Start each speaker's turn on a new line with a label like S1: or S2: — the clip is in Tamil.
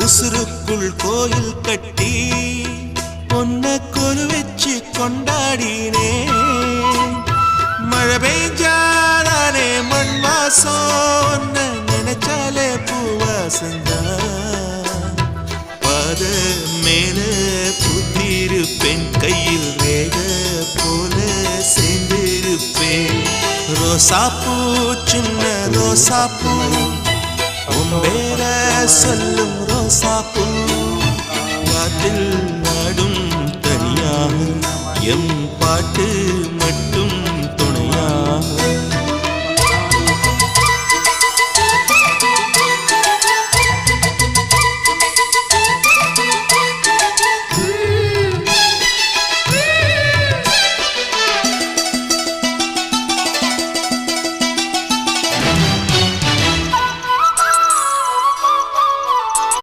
S1: உசுருக்குள் கோயில் கட்டி பொன்ன கொலு வச்சு கொண்டாடினே மழை பெய்ஞ்சாலே மண் வாசம் நினைச்சாலே பூவாசந்தான் பாத மேல புத்திருப்பேன் கையில் ரேக போல சேர்ந்திருப்பேன் ரோசாப்பூ சின்ன ரோசாப்பூ உம்பேர சொல்லும் ரோசாப்பூ காற்றில் நாடும் தனியாக எம் பாட்டு